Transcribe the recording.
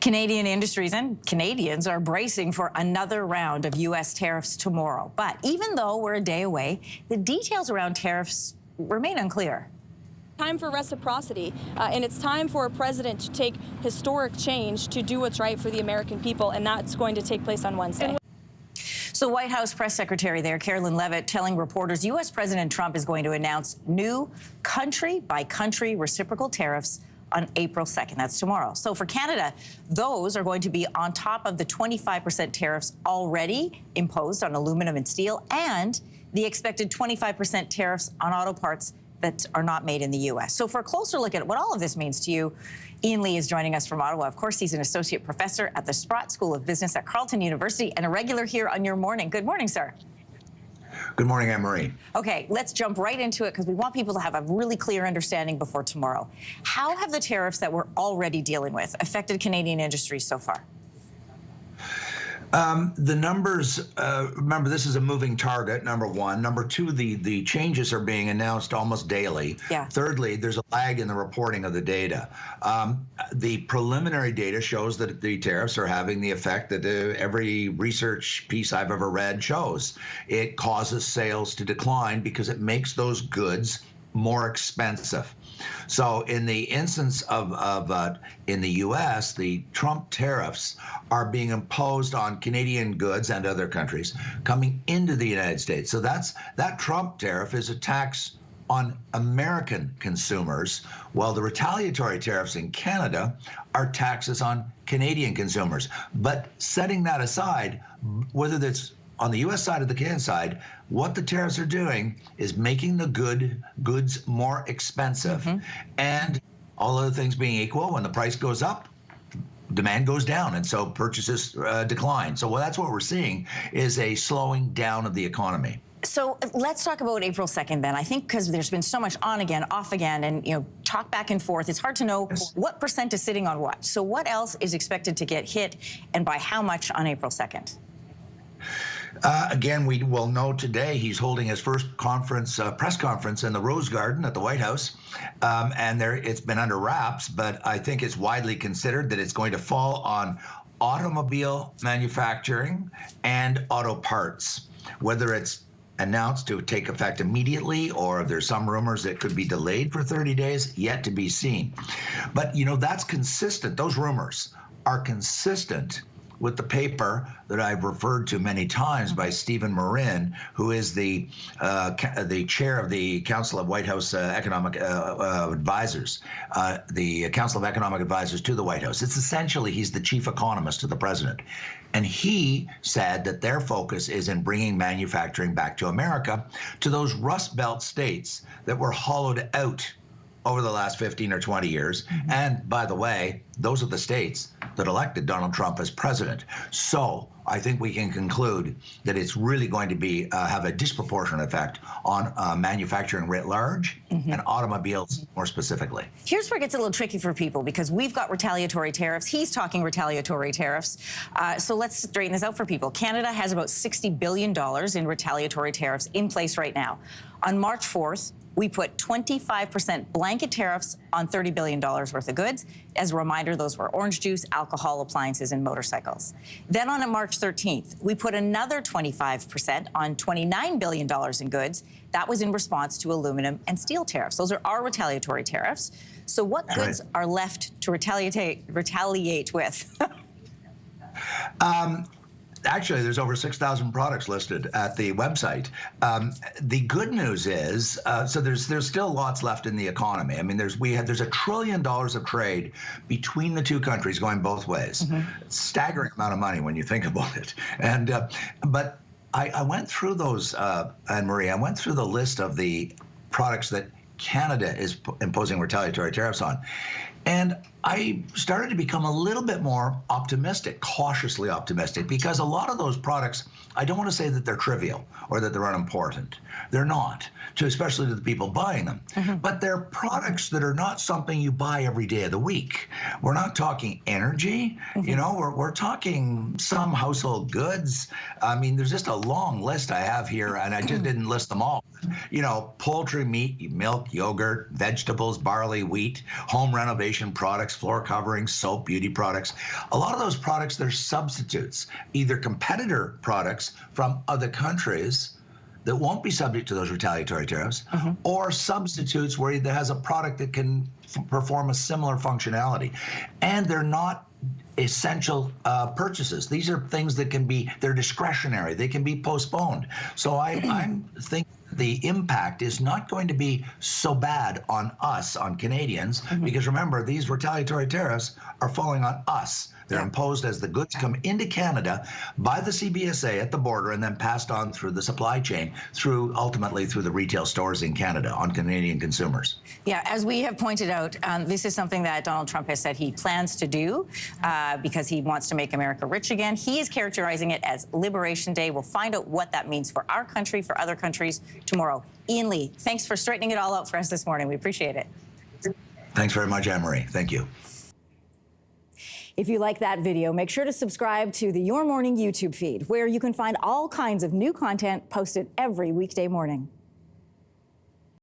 Canadian industries and Canadians are bracing for another round of U.S. tariffs tomorrow. But even though we're a day away, the details around tariffs remain unclear. Time for reciprocity, and it's time for a president to take historic change to do what's right for the American people, and that's going to take place on Wednesday. So White House Press Secretary there, Carolyn Leavitt, telling reporters U.S. President Trump is going to announce new country-by-country reciprocal tariffs on April 2nd. That's tomorrow. So for Canada, those are going to be on top of the 25% tariffs already imposed on aluminum and steel and the expected 25% tariffs on auto parts that are not made in the U.S. So for a closer look at what all of this means to you, Ian Lee is joining us from Ottawa. Of course, he's an associate professor at the Sprott School of Business at Carleton University and a regular here on Your Morning. Good morning, sir. Good morning, Anne-Marie. Okay, let's jump right into it because we want people to have a really clear understanding before tomorrow. How have the tariffs that we're already dealing with affected Canadian industries so far? The numbers, remember, this is a moving target, number one. Number two, the changes are being announced almost daily. Yeah. Thirdly, there's a lag in the reporting of the data. The preliminary data shows that the tariffs are having the effect that every research piece I've ever read shows. It causes sales to decline because it makes those goods more expensive. So in the instance of in the U.S., the Trump tariffs are being imposed on Canadian goods and other countries coming into the United States. So that Trump tariff is a tax on American consumers, while the retaliatory tariffs in Canada are taxes on Canadian consumers. But setting that aside, whether that's on the U.S. side or the Canadian side, what the tariffs are doing is making the goods more expensive. And all other things being equal, when the price goes up, demand goes down, and so purchases decline. So that's what we're seeing is a slowing down of the economy. So let's talk about April 2nd then. I think because there's been so much on again, off again, and talk back and forth, it's hard to know what percent is sitting on what. So what else is expected to get hit, and by how much on April 2nd? Again, we will know today he's holding his first press conference in the Rose Garden at the White House, and it's been under wraps, but I think it's widely considered that it's going to fall on automobile manufacturing and auto parts. Whether it's announced to take effect immediately or if there's some rumors that it could be delayed for 30 days, yet to be seen. But, that's consistent. Those rumors are consistent with the paper that I've referred to many times by Stephen Marin, who is the chair of the Council of White House Economic Advisors, the Council of Economic Advisors to the White House. It's essentially, he's the chief economist to the president. And he said that their focus is in bringing manufacturing back to America, to those Rust Belt states that were hollowed out over the last 15 or 20 years. And by the way, those are the states that elected Donald Trump as president. So I think we can conclude that it's really going to be have a disproportionate effect on manufacturing writ large and automobiles more specifically. Here's where it gets a little tricky for people because we've got retaliatory tariffs. He's talking retaliatory tariffs. So let's straighten this out for people. Canada has about $60 billion in retaliatory tariffs in place right now. On March 4th, we put 25% blanket tariffs on $30 billion worth of goods. As a reminder, those were orange juice, alcohol, appliances, and motorcycles. Then on March 13th, we put another 25% on $29 billion in goods. That was in response to aluminum and steel tariffs. Those are our retaliatory tariffs. So what goods are left to retaliate with? Actually, there's over 6,000 products listed at the website. The good news is, so there's still lots left in the economy. I mean, there's $1 trillion of trade between the two countries going both ways. Staggering amount of money when you think about it. And but I went through those, Anne-Marie. I went through the list of the products that Canada is imposing retaliatory tariffs on. And I started to become a little bit more optimistic, cautiously optimistic, because a lot of those products, I don't want to say that they're trivial or that they're unimportant. They're not, especially to the people buying them. But they're products that are not something you buy every day of the week. We're not talking energy, we're talking some household goods. I mean, there's just a long list I have here, and I just didn't list them all. Poultry, meat, milk, yogurt, vegetables, barley, wheat, home renovation products, products, floor coverings, soap, beauty products. A lot of those products, they're substitutes, either competitor products from other countries that won't be subject to those retaliatory tariffs, or substitutes where there has a product that can perform a similar functionality. And they're not essential purchases. These are things that can be, they're discretionary, they can be postponed. So I think the impact is not going to be so bad on us, on Canadians, because remember, these retaliatory tariffs are falling on us. They're imposed as the goods come into Canada by the CBSA at the border and then passed on through the supply chain, ultimately through the retail stores in Canada on Canadian consumers. Yeah, as we have pointed out, this is something that Donald Trump has said he plans to do because he wants to make America rich again. He is characterizing it as Liberation Day. We'll find out what that means for our country, for other countries tomorrow. Ian Lee, thanks for straightening it all out for us this morning. We appreciate it. Thanks very much, Anne-Marie. Thank you. If you like that video, make sure to subscribe to the Your Morning YouTube feed, where you can find all kinds of new content posted every weekday morning.